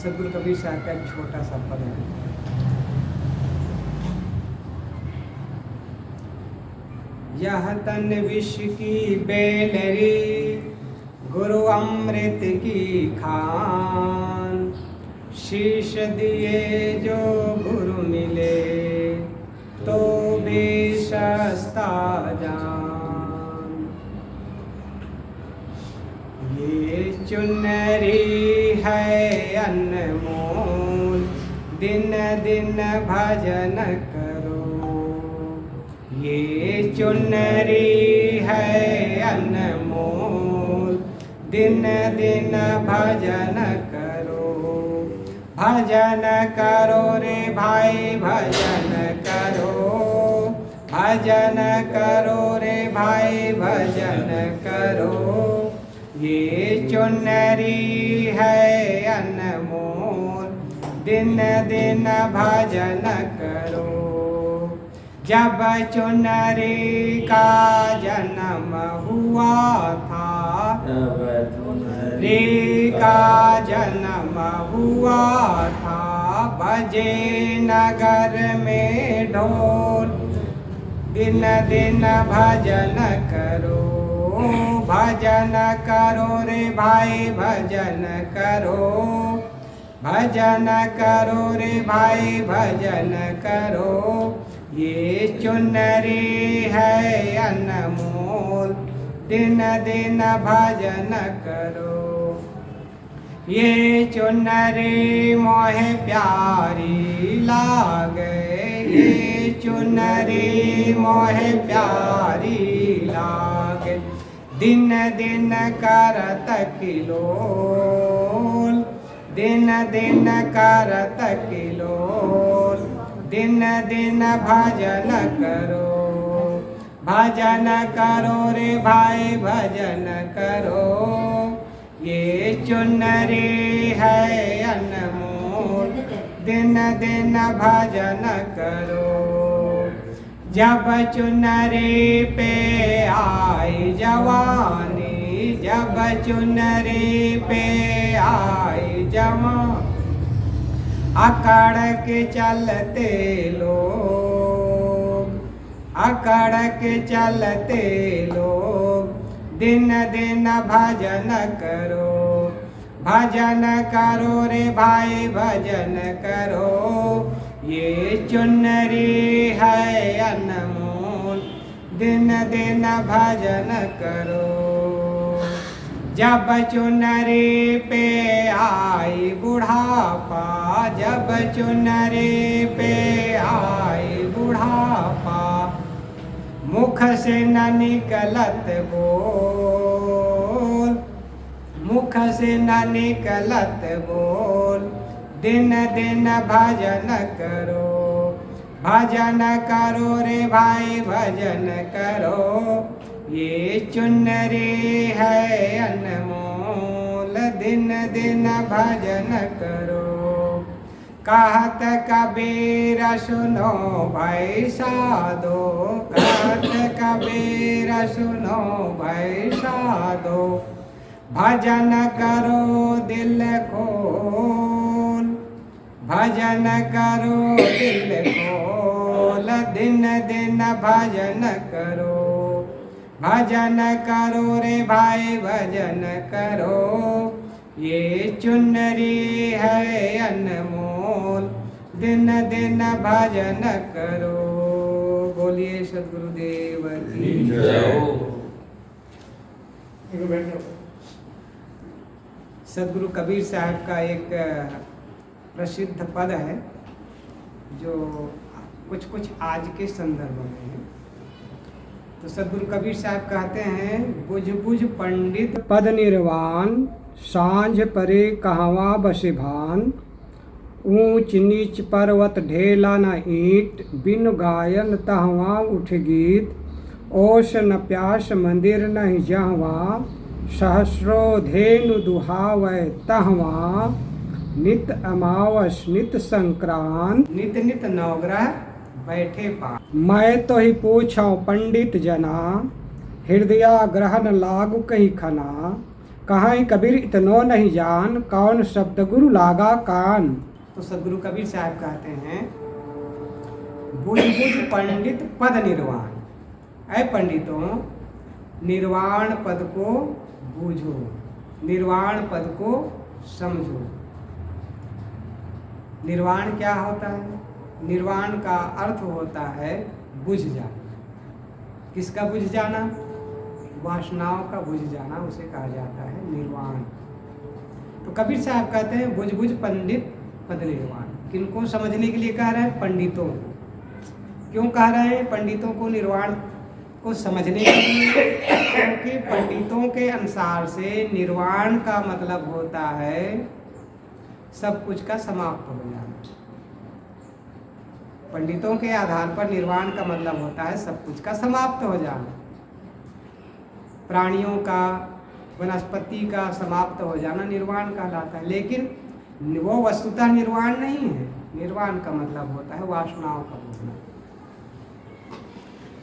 सदगुरु कबीर साहब का एक छोटा सा पद है। यह तन विष की बेलरी गुरु अमृत की खान, शीश दिए जो गुरु मिले तो भी सस्ता जान। ये चुनरी है अनमोल, दिन दिन भजन करो। ये चुनरी है अनमोल, दिन दिन भजन करो। भजन करो रे भाई भजन करो, भजन करो रे भाई भजन करो। ये चुनरी है अनमोल, दिन दिन भजन करो। जब चुनरी का जन्म हुआ था, चुनरी का जन्म हुआ था, बजे नगर में ढोल। दिन दिन भजन करो, भजन करो रे भाई भजन करो। भजन करो रे भाई भजन करो। ये चुनरी है अनमोल, दिन दिन भजन करो। ये चुनरी मोहे प्यारी लागे, ये चुनरी मोहे प्यारी लागे। दिन दिन करत किलोल, दिन दिन करत किलोल। दिन दिन भजन करो, भजन करो रे भाई भजन करो। ये चुनरी है अनमोल, दिन दिन भजन करो। जब चुनरी पे आई जवानी, जब चुनरी पे आई जवानी, अकड़ के चलते लोग, अकड़ के चलते लोग। दिन दिन भजन करो, भजन करो रे भाई भजन करो। ये चुनरी है अनमोल, दिन दिन भजन करो। जब चुनरी पे आई बुढ़ापा, जब चुनरी पे आई बुढ़ापा, मुख से न निकलत बोल, मुख से न निकलत बोल। दिन दिन भजन करो, भजन करो रे भाई भजन करो। ये चुनरी है अनमोल, दिन दिन भजन करो। कहत कबीर सुनो भाई साधो, कहत कबीर सुनो भाई साधो। भजन करो दिल खोल, भजन करो दिल खोल। दिन दिन भजन करो, भजन करो रे भाई भजन करो। ये चुनरी है अनमोल, दिन दिन भजन करो। बोलिए सद्गुरुदेव की जय। सद्गुरु कबीर साहब का एक प्रसिद्ध पद है जो कुछ कुछ आज के संदर्भ में है। तो सद्गुरु कबीर साहब कहते हैं, बुझ बुझ पंडित पद निर्वाण, सांझ परे कहवा बसे भान। ऊंच नीच पर्वत ढेला न ईंट, बिन गायन तहवा उठ गीत। ओस न प्यास मंदिर नहीं जहवा, सहस्रो धेनु दुहावै तहवा। नित अमावस नित संक्रांत, नित नित नवग्रह बैठे पा। मैं तो ही पूछाऊं पंडित जना, हृदया ग्रहण लागू कही खना। कहाँ कबीर इतनो नहीं जान, कौन शब्द गुरु लागा कान। तो सदगुरु कबीर साहब कहते हैं, बुझ बुझ पंडित पद निर्वाण। ऐ पंडितों, निर्वाण पद को बूझो, निर्वाण पद को समझो। निर्वाण क्या होता है? निर्वाण का अर्थ होता है बुझ जाना। किसका बुझ जाना? वासनाओं का बुझ जाना, उसे कहा जाता है निर्वाण। तो कबीर साहब कहते हैं बुझ बुझ पंडित पद निर्वाण। किनको समझने के लिए कह रहे हैं? पंडितों को। क्यों कह रहे हैं पंडितों को निर्वाण को समझने के लिए? क्योंकि पंडितों के अनुसार से निर्वाण का मतलब होता है सब कुछ का समाप्त हो जाना। पंडितों के आधार पर निर्वाण का मतलब होता है सब कुछ का समाप्त हो जाना। प्राणियों का, वनस्पति का समाप्त हो जाना निर्वाण कहलाता है। लेकिन वो वस्तुतः निर्वाण नहीं है। निर्वाण का मतलब होता है वासनाओं का बुझना।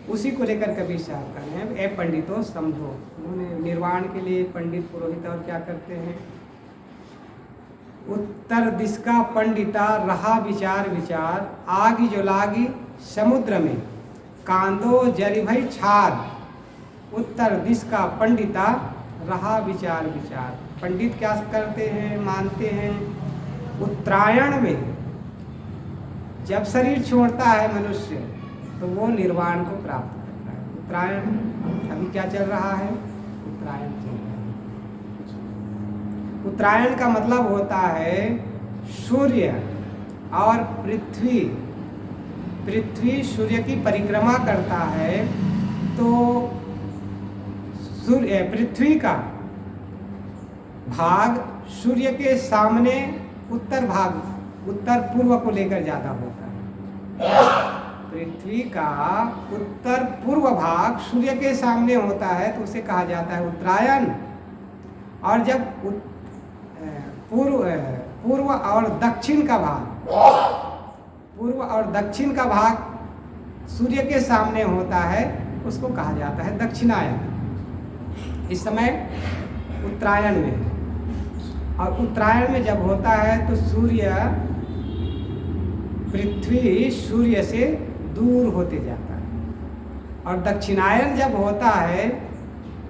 उसी को लेकर कबीर साहब कह रहे हैं, ए पंडितों समझो। उन्होंने निर्वाण के लिए पंडित पुरोहित और क्या करते हैं? उत्तर दिश का पंडिता रहा विचार विचार, आगी जो लागी समुद्र में कांदो जरी भई छाद। उत्तर दिश का पंडिता रहा विचार विचार। पंडित क्या करते हैं? मानते हैं उत्तरायण में जब शरीर छोड़ता है मनुष्य तो वो निर्वाण को प्राप्त करता है। उत्तरायण अभी क्या चल रहा है? उत्तरायण चल रहा है। उत्तरायण का मतलब होता है सूर्य और पृथ्वी। पृथ्वी सूर्य की परिक्रमा करता है तो सूर्य, पृथ्वी का भाग सूर्य के सामने उत्तर भाग, उत्तर पूर्व को लेकर ज़्यादा होता है। पृथ्वी का उत्तर पूर्व भाग सूर्य के सामने होता है तो उसे कहा जाता है उत्तरायण। और जब पूर्व और दक्षिण का भाग, पूर्व और दक्षिण का भाग सूर्य के सामने होता है उसको कहा जाता है दक्षिणायन। इस समय उत्तरायण में है। और उत्तरायण में जब होता है तो पृथ्वी सूर्य से दूर होते जाता है। और दक्षिणायन जब होता है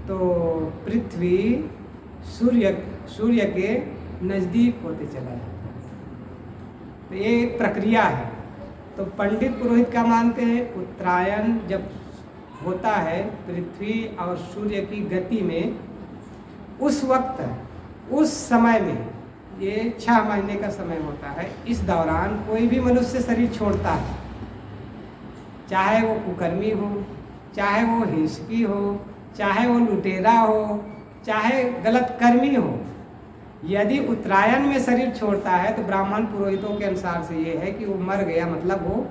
तो पृथ्वी सूर्य के नज़दीक होते चला जाता है। तो ये एक प्रक्रिया है। तो पंडित पुरोहित क्या मानते हैं? उत्तरायण जब होता है पृथ्वी और सूर्य की गति में, उस वक्त, उस समय में, ये 6 महीने का समय होता है, इस दौरान कोई भी मनुष्य शरीर छोड़ता है, चाहे वो कुकर्मी हो, चाहे वो हिंसकी हो, चाहे वो लुटेरा हो, चाहे गलत कर्मी हो। यदि उत्तरायण में शरीर छोड़ता है तो ब्राह्मण पुरोहितों के अनुसार से ये है कि वो मर गया, मतलब वो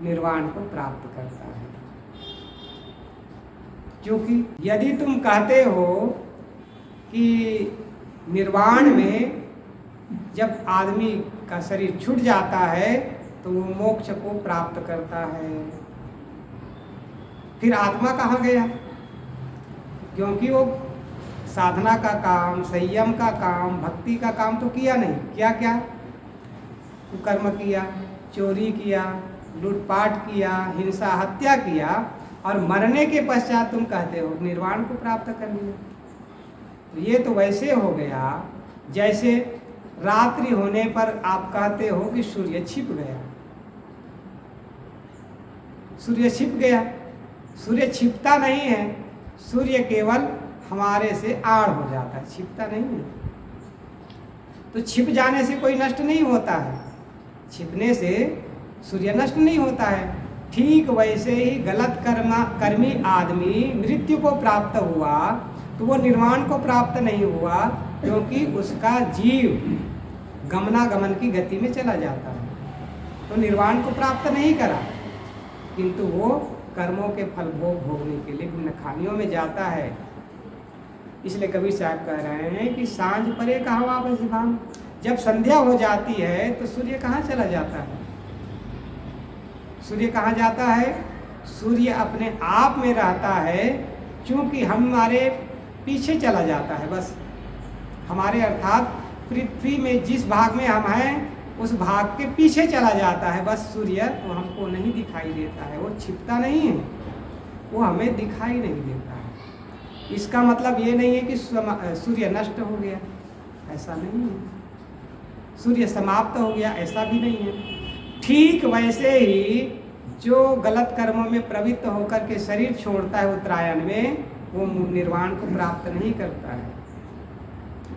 निर्वाण को प्राप्त करता है। क्योंकि यदि तुम कहते हो कि निर्वाण में जब आदमी का शरीर छूट जाता है तो वो मोक्ष को प्राप्त करता है, फिर आत्मा कहाँ गया? क्योंकि वो साधना का काम, संयम का काम, भक्ति का काम तो किया नहीं। क्या क्या? कुकर्म किया, चोरी किया, लूटपाट किया, हिंसा हत्या किया, और मरने के पश्चात तुम कहते हो निर्वाण को प्राप्त कर लिया। तो ये तो वैसे हो गया जैसे रात्रि होने पर आप कहते हो कि सूर्य छिप गया। सूर्य छिप गया। सूर्य छिपता नहीं है, सूर्य केवल हमारे से आड़ हो जाता है, छिपता नहीं है। तो छिप जाने से कोई नष्ट नहीं होता है, छिपने से सूर्य नष्ट नहीं होता है। ठीक वैसे ही गलत कर्मी आदमी मृत्यु को प्राप्त हुआ तो वो निर्वाण को प्राप्त नहीं हुआ, क्योंकि उसका जीव गमनागमन की गति में चला जाता है, तो निर्वाण को प्राप्त नहीं करा, किंतु वो कर्मों के फल भोगने के लिए भिन्न खानियों में जाता है। इसलिए कबीर साहब कह रहे हैं कि सांझ परे कहाँ वापस भान। जब संध्या हो जाती है तो सूर्य कहाँ चला जाता है? सूर्य कहाँ जाता है? सूर्य अपने आप में रहता है। चूँकि हमारे पीछे चला जाता है बस। हमारे अर्थात पृथ्वी में जिस भाग में हम हैं उस भाग के पीछे चला जाता है बस। सूर्य तो हमको नहीं दिखाई देता है, वो छिपता नहीं है, वो हमें दिखाई नहीं देता है। इसका मतलब ये नहीं है कि सूर्य नष्ट हो गया, ऐसा नहीं है। सूर्य समाप्त हो गया, ऐसा भी नहीं है। ठीक वैसे ही जो गलत कर्मों में प्रवृत्त होकर के शरीर छोड़ता है उत्तरायण में, वो निर्वाण को प्राप्त नहीं करता है।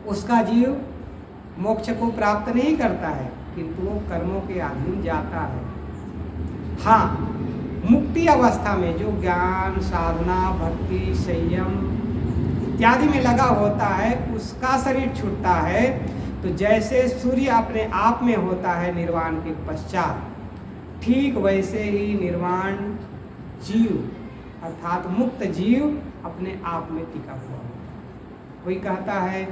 उसका जीव मोक्ष को प्राप्त नहीं करता है, किंतु वो कर्मों के अधीन जाता है। हाँ, मुक्ति अवस्था में जो ज्ञान, साधना, भक्ति, संयम इत्यादि में लगा होता है, उसका शरीर छूटता है। तो जैसे सूर्य अपने आप में होता है निर्वाण के पश्चात, ठीक वैसे ही निर्वाण जीव अर्थात मुक्त जीव अपने आप में टिका हुआ होता है। कोई कहता है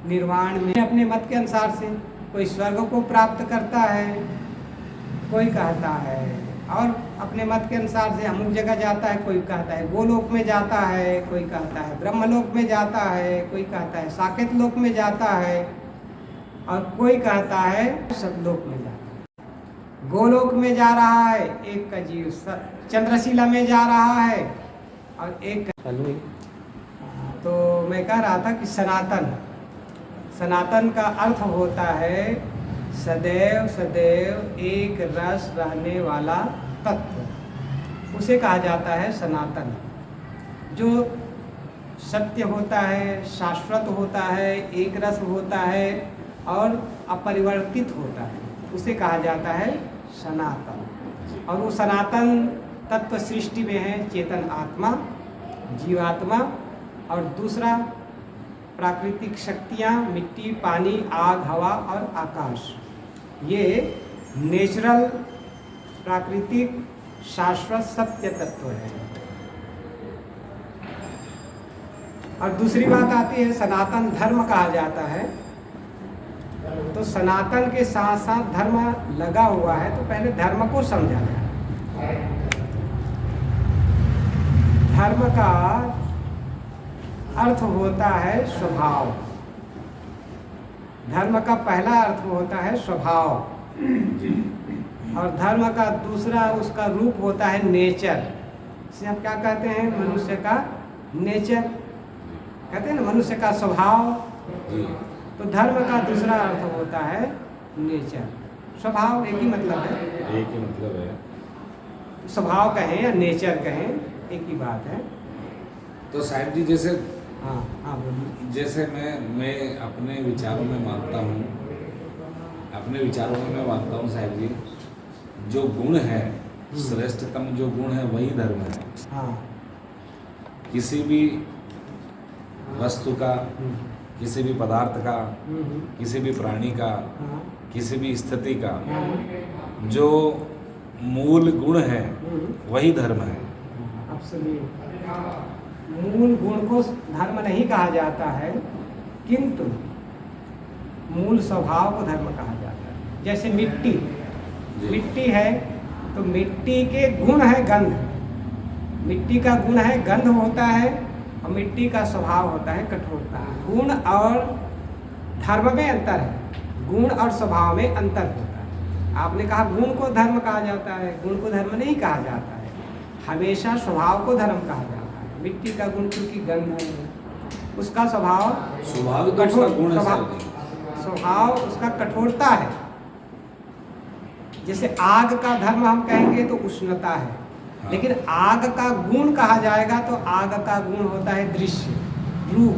निर्वाण में अपने मत के अनुसार से कोई स्वर्ग को प्राप्त करता है, कोई कहता है और अपने मत के अनुसार से अमुक जगह जाता है, कोई कहता है गोलोक में जाता है, कोई कहता है ब्रह्मलोक में जाता है, कोई कहता है साकेत लोक में जाता है और कोई कहता है सतलोक में जाता है। गोलोक में जा रहा है एक का जीव, चंद्रशिला में जा रहा है और एक तो मैं कह रहा था कि सनातन का अर्थ होता है सदैव सदैव एक रस रहने वाला तत्व, उसे कहा जाता है सनातन। जो सत्य होता है, शाश्वत होता है, एक रस होता है और अपरिवर्तित होता है, उसे कहा जाता है सनातन। और वो सनातन तत्व सृष्टि में है चेतन आत्मा, जीवात्मा और दूसरा प्राकृतिक शक्तियाँ, मिट्टी, पानी, आग, हवा और आकाश। ये नेचुरल प्राकृतिक शाश्वत सत्य तत्व है। और दूसरी बात आती है सनातन धर्म कहा जाता है। तो सनातन के साथ साथ धर्म लगा हुआ है, तो पहले धर्म को समझा जाए। धर्म का अर्थ होता है स्वभाव। धर्म का पहला अर्थ होता है स्वभाव और धर्म का दूसरा उसका रूप होता है नेचर। इसे हम क्या कहते हैं? मनुष्य का नेचर कहते हैं ना, मनुष्य का स्वभाव। तो धर्म का दूसरा अर्थ होता है नेचर। स्वभाव एक ही मतलब है, एक ही मतलब है। स्वभाव कहें या नेचर कहें, एक ही बात है। तो साहिब जी जैसे हाँ हाँ बोलिए। जैसे मैं अपने विचारों में मानता हूँ, साहिब जी, जो गुण है श्रेष्ठतम जो गुण है वही धर्म है। हाँ किसी भी वस्तु का, किसी भी पदार्थ का, किसी भी प्राणी का, हाँ किसी भी स्थिति का हाँ जो मूल गुण है वही धर्म है। मूल गुण को धर्म नहीं कहा जाता है, किंतु मूल स्वभाव को धर्म कहा जाता है। जैसे मिट्टी है तो मिट्टी के गुण है गंध। मिट्टी का गुण है गंध होता है और मिट्टी का स्वभाव होता है कठोरता। गुण और धर्म में अंतर है, गुण और स्वभाव में अंतर होता है। आपने कहा गुण को धर्म कहा जाता है, गुण को धर्म नहीं कहा जाता है, हमेशा स्वभाव को धर्म कहा जाता है। मिट्टी का गुण क्योंकि गंध है, उसका स्वभाव कठोर गुण है। स्वभाव उसका कठोरता है। जैसे आग का धर्म हम कहेंगे तो उष्णता है, हाँ। लेकिन आग का गुण कहा जाएगा तो आग का गुण होता है दृश्य, रूप,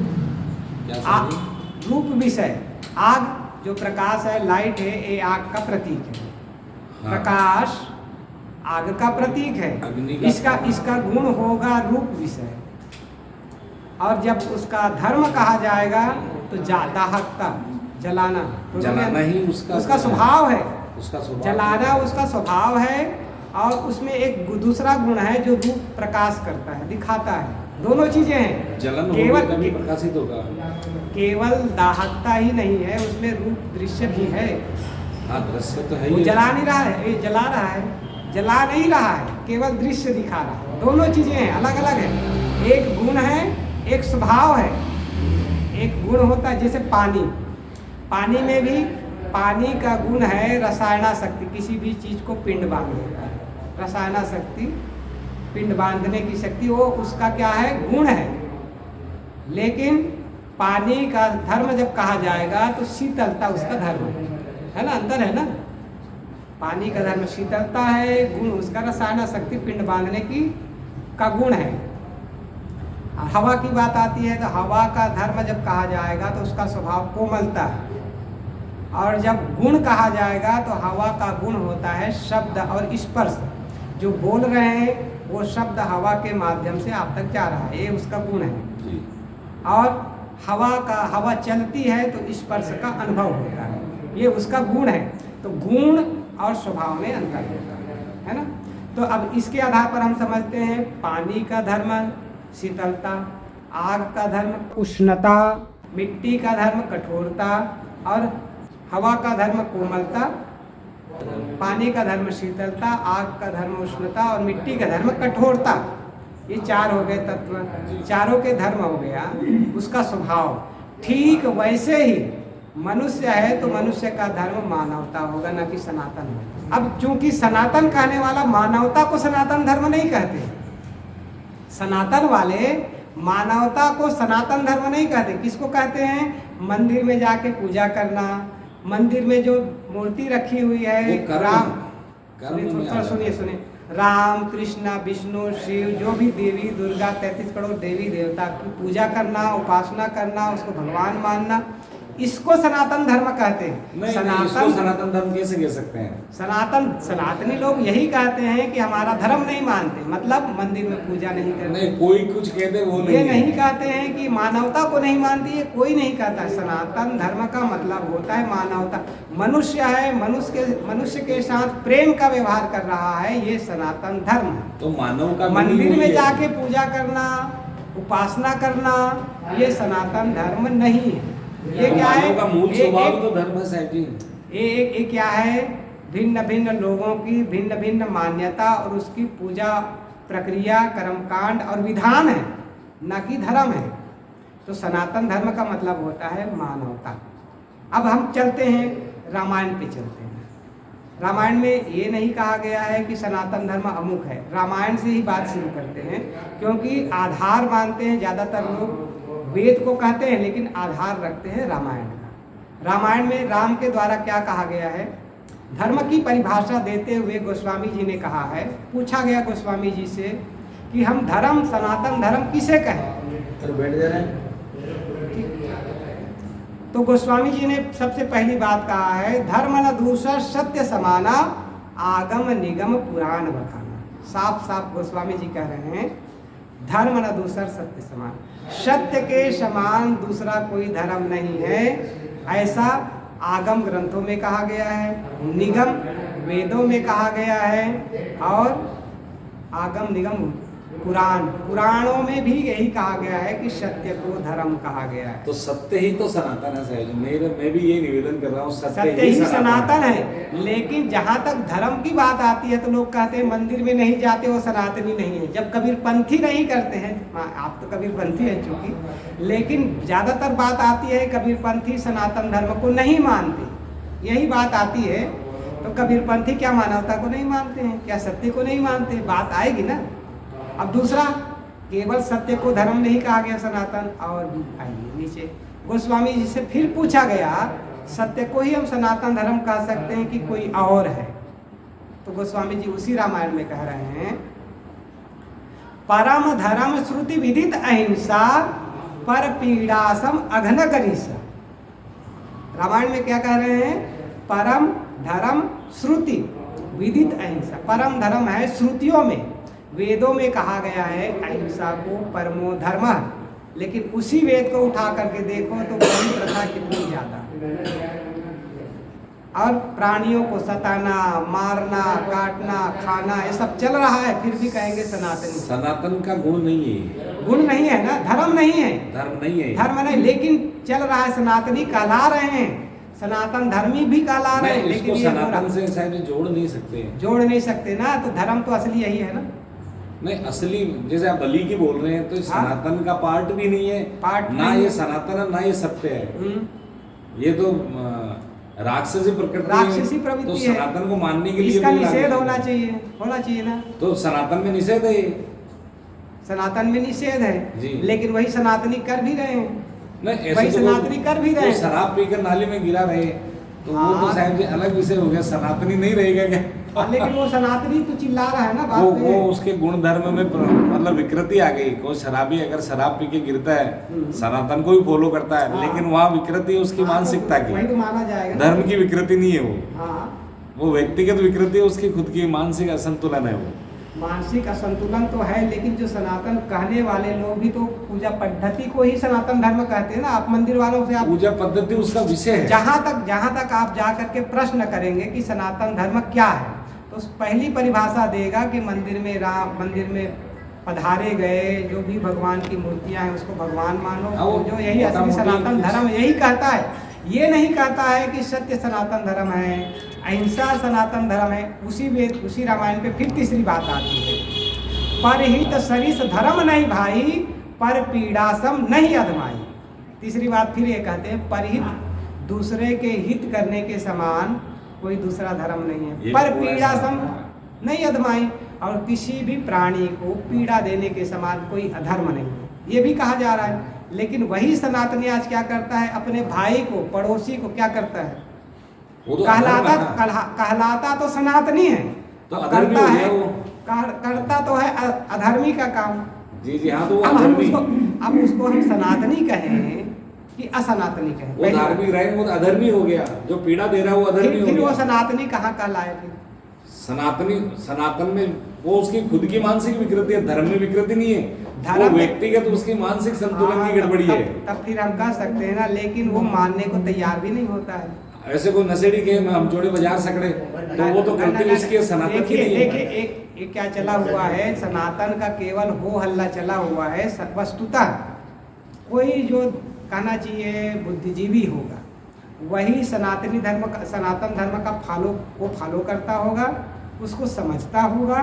रूप विषय। आग जो प्रकाश है, लाइट है, ये आग का प्रतीक है। हाँ। प्रकाश आग का प्रतीक है, इसका गुण होगा रूप विषय। और जब उसका धर्म कहा जाएगा तो दाहकता, जलाना, तो जलाना ही उसका स्वभाव है। उसका स्वभाव जलाना उसका स्वभाव है और उसमें एक दूसरा गुण है जो रूप प्रकाश करता है, दिखाता है। दोनों चीजें हैं। जलन केवल प्रकाशित होगा, केवल दाहकता ही नहीं है, उसमें रूप दृश्य भी है। हाँ, दृश्य तो है वो ही। जला नहीं रहा है, ये जला रहा है, जला नहीं रहा है, केवल दृश्य दिखा रहा है। दोनों चीजें हैं, अलग अलग है। एक गुण है, एक स्वभाव है। एक गुण होता है, जैसे पानी, पानी में भी पानी का गुण है रसायनाशक्ति, किसी भी चीज़ को पिंड बांधने का, रसायनाशक्ति, पिंड बांधने की शक्ति, वो उसका क्या है, गुण है। लेकिन पानी का धर्म जब कहा जाएगा तो शीतलता उसका धर्म है ना, अंतर है ना। पानी का धर्म शीतलता है, गुण उसका रसायनाशक्ति, पिंड बांधने की का गुण है। हवा की बात आती है तो हवा का धर्म जब कहा जाएगा तो उसका स्वभाव कोमलता है, और जब गुण कहा जाएगा तो हवा का गुण होता है शब्द और स्पर्श। जो बोल रहे हैं वो शब्द हवा के माध्यम से आप तक जा रहा है, ये उसका गुण है। और हवा चलती है तो स्पर्श का अनुभव होता है, ये उसका गुण है। तो गुण और स्वभाव में अंतर होता है ना। तो अब इसके आधार पर हम समझते हैं पानी का धर्म शीतलता, आग का धर्म उष्णता, मिट्टी का धर्म कठोरता, और हवा का धर्म कोमलता, पानी का धर्म शीतलता, आग का धर्म उष्णता और मिट्टी का धर्म कठोरता। ये चार हो गए तत्व, चारों के धर्म हो गया उसका स्वभाव। ठीक वैसे ही मनुष्य है तो मनुष्य का धर्म मानवता होगा, ना कि सनातन होगा। अब चूंकि सनातन कहने वाला मानवता को सनातन धर्म नहीं कहते, सनातन वाले मानवता को सनातन धर्म नहीं कहते। किसको कहते हैं? मंदिर में जाके पूजा करना, मंदिर में जो मूर्ति रखी हुई है, राम, सुनिए, राम कृष्ण विष्णु शिव, जो भी देवी दुर्गा 33 करोड़ देवी देवता की पूजा करना, उपासना करना, उसको भगवान मानना, इसको सनातन धर्म कहते हैं। नहीं, इसको सनातन धर्म कैसे कह सकते हैं? सनातनी लोग यही कहते हैं कि हमारा धर्म नहीं मानते, मतलब मंदिर में पूजा नहीं करते। नहीं, कोई कुछ कहते वो नहीं, ये नहीं कहते हैं कि मानवता को नहीं मानती है, कोई नहीं कहता। सनातन धर्म का मतलब होता है मानवता। मनुष्य है, मनुष्य के साथ प्रेम का व्यवहार कर रहा है, ये सनातन धर्म है। तो मानव का मंदिर में जाके पूजा करना, उपासना करना, ये सनातन धर्म नहीं है। ये क्या है? का मूल स्वभाव तो धर्म है साहब जी। ये क्या है? भिन्न भिन्न लोगों की भिन्न भिन्न मान्यता और उसकी पूजा प्रक्रिया, कर्मकांड और विधान है, न कि धर्म है। तो सनातन धर्म का मतलब होता है मानवता। अब हम चलते हैं रामायण पे, चलते हैं। रामायण में ये नहीं कहा गया है कि सनातन धर्म अमुक है। रामायण से ही बात शुरू करते हैं, क्योंकि आधार मानते हैं ज़्यादातर लोग, वेद को कहते हैं लेकिन आधार रखते हैं रामायण का। रामायण में राम के द्वारा क्या कहा गया है? धर्म की परिभाषा देते हुए गोस्वामी जी ने कहा है, पूछा गया गोस्वामी जी से कि हम धर्म, सनातन धर्म किसे कहें? तो बैठ जा रहे हैं। तो गोस्वामी जी ने सबसे पहली बात कहा है, धर्म न दूसरा सत्य समाना, आगम निगम पुराण बखाना। साफ साफ गोस्वामी जी कह रहे हैं, धर्म न दूसरा सत्य समान, सत्य के समान दूसरा कोई धर्म नहीं है, ऐसा आगम ग्रंथों में कहा गया है, निगम वेदों में कहा गया है, और आगम निगम पुराणों में भी यही कहा गया है कि सत्य को धर्म कहा गया है। तो सत्य ही तो सनातन है साहब। मैं भी ये निवेदन कर रहा हूँ, सत्य ही सनातन है। लेकिन जहाँ तक धर्म की बात आती है तो लोग कहते हैं मंदिर में नहीं जाते वो सनातनी नहीं है। जब कबीरपंथी नहीं करते हैं, आप तो कबीरपंथी हैं चूंकि, लेकिन ज़्यादातर बात आती है कबीरपंथी सनातन धर्म को नहीं मानते, यही बात आती है। तो कबीरपंथी क्या मानवता को नहीं मानते हैं? क्या सत्य को नहीं मानते? बात आएगी ना। अब दूसरा, केवल सत्य को धर्म नहीं कहा गया सनातन, और आइए नीचे गोस्वामी जी से फिर पूछा गया, सत्य को ही हम सनातन धर्म कह सकते हैं कि कोई और है? तो गोस्वामी जी उसी रामायण में कह रहे हैं, परम धर्म श्रुति विदित अहिंसा, पर पीड़ासम अघन करीसा। रामायण में क्या कह रहे हैं? परम धर्म श्रुति विदित अहिंसा। परम धर्म है श्रुतियों में, वेदों में कहा गया है अहिंसा को परमो धर्म, लेकिन उसी वेद को उठा करके देखो तो बलि प्रथा कितनी ज्यादा, और प्राणियों को सताना, मारना, काटना, खाना, ये सब चल रहा है, फिर भी कहेंगे सनातनी। सनातन का गुण नहीं है, गुण नहीं है ना, धर्म नहीं है, धर्म नहीं है, धर्म नहीं, लेकिन चल रहा है, सनातनी कहला रहे हैं, सनातन धर्मी भी कहला रहे हैं, लेकिन सनातन से शायद जोड़ नहीं सकते, जोड़ नहीं सकते ना। तो धर्म तो असली यही है ना, नहीं, असली जैसे आप बलि की बोल रहे हैं तो सनातन का पार्ट भी नहीं है, पार्ट ना नहीं ये है। सनातन है ना ये सत्य है। हम्म। ये तो राक्षसी प्रकृति है। राक्षसी प्रवृत्ति तो है। सनातन को मानने के लिए इसका भी निषेध लागू होना है। चाहिए, होना चाहिए ना। तो सनातन में निषेध है ये। सनातन में निषेध जी। है, लेकिन वही सनातनी कर भी रहे हैं। नहीं, ऐसे वही तो सनातनी कर भी रहे वो हैं। शराब पीकर नाली में गिरा रहे, तो वो तो हाँ। साहब जी अलग विषय हो गया, सनातनी नहीं रहेगा क्या? लेकिन वो सनातनी तो चिल्ला रहा है ना बात वो पे। उसके गुण धर्म में मतलब विकृति आ गई। कोई शराबी अगर शराब पी के गिरता है, सनातन को भी फॉलो करता है, हाँ। लेकिन वहाँ विकृति है उसकी हाँ, मानसिकता तो वही की, तो माना जाएगा ना। धर्म की विकृति नहीं है वो। हाँ, वो व्यक्तिगत विकृति है, उसकी खुद की मानसिक असंतुलन है वो। मानसिक असंतुलन तो है, लेकिन जो सनातन कहने वाले लोग भी तो पूजा पद्धति को ही सनातन धर्म कहते हैं ना। आप मंदिर वालों से आप पूजा पद्धति उसका विषय है। जहाँ तक आप जा करके प्रश्न करेंगे कि सनातन धर्म क्या है, तो पहली परिभाषा देगा कि मंदिर में पधारे गए जो भी भगवान की मूर्तियां हैं उसको भगवान मानो। हाँ, वो जो यही असली मोटा-मोटी सनातन धर्म यही कहता है। ये नहीं कहता है कि सत्य सनातन धर्म है, अहिंसा सनातन धर्म है। उसी रामायण पे फिर तीसरी बात आती है, परहित सरिस धर्म नहीं भाई, पर पीड़ासम नहीं अधमाई। तीसरी बात फिर ये कहते हैं, परहित दूसरे के हित करने के समान कोई दूसरा धर्म नहीं है, पर पीड़ासम नहीं अधमाई। और किसी भी प्राणी को पीड़ा देने के समान कोई अधर्म नहीं है, ये भी कहा जा रहा है। लेकिन वही सनातनी आज क्या करता है, अपने भाई को, पड़ोसी को क्या करता है, वो तो कहलाता तो सनातनी है, तो अधर्मी करता हो है, गया वो। करता तो है अधर्मी का काम। जी जी हाँ, तो वो अब अधर्मी, उसको हम सनातनी कहें कि असनातनी कहें, वो धार्मिक रहे, वो अधर्मी हो गया। जो पीड़ा दे रहा है वो अधर्मी हो फिर वो गया। सनातनी कहाँ कहलाए फिर? सनातन में वो उसकी खुद की मानसिक विकृति है, धर्म में विकृति नहीं है। वो व्यक्तिगत उसकी मानसिक संतुलन की गड़बड़ी है। तब फिर हम कह सकते हैं ना, लेकिन वो मानने को तैयार भी नहीं होता है। ऐसे कोई नशेड़ी के हम जोड़े बाजार सकड़े, तो वो तो गलती उसकी सनातन की नहीं है। देखिए एक क्या चला हुआ है, सनातन का केवल हो हल्ला चला हुआ है। वस्तुतः कोई जो कहना चाहिए बुद्धिजीवी होगा, वही सनातन धर्म का फॉलो करता होगा, उसको समझता होगा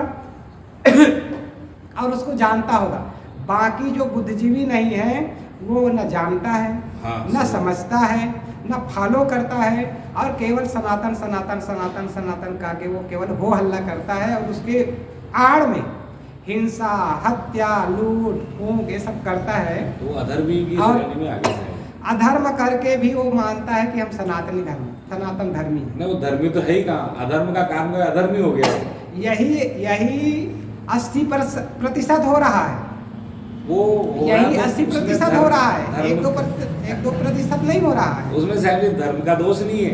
और उसको जानता होगा। बाकी जो बुद्धिजीवी नहीं है वो न जानता है, हाँ, न समझता है, न फॉलो करता है, और केवल सनातन का के वो केवल हो हल्ला करता है, और उसके आड़ में हिंसा, हत्या, लूट, फूंक ये सब करता है। तो अधर्मी की और श्रेणी में आगे जाए। अधर्म करके भी वो मानता है कि हम सनातन धर्मी हैं। नहीं, वो धर्मी तो है ही कहाँ, अधर्म का काम कोई अधर्मी हो गया। यही 80% हो रहा है। वो यही 80% हो रहा है, 1-2% नहीं हो रहा है। उसमें साहब जी धर्म का दोष नहीं है,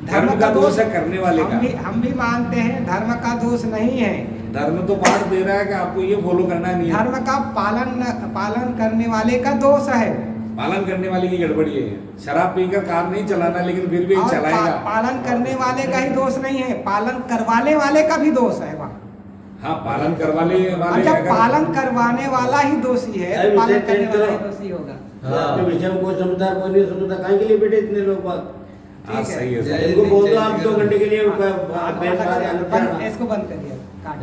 धर्म का दोष है करने वाले का। हम भी मानते हैं धर्म का दोष नहीं है। धर्म तो पाठ दे रहा है कि आपको ये फॉलो करना नहीं है। धर्म का पालन करने वाले का दोष है। पालन करने वाले की गड़बड़ी है। शराब पीकर कार नहीं चलाना, लेकिन फिर भी चलाएगा। पालन करने वाले का ही दोष नहीं है, पालन करवाने वाले का भी दोष है वहाँ। हाँ, पालन करवाने वाले, अच्छा, पालन करवाने वाला ही दोषी है, पालन करने वाला ही दोषी होगा। आपके विषय में कोई समझता कोई नहीं समझता, कहीं के लिए बैठे इतने लोग बात। हाँ, सही है। इनको बोल दो आप 2 घंटे के लिए इसको बंद करिए, काट।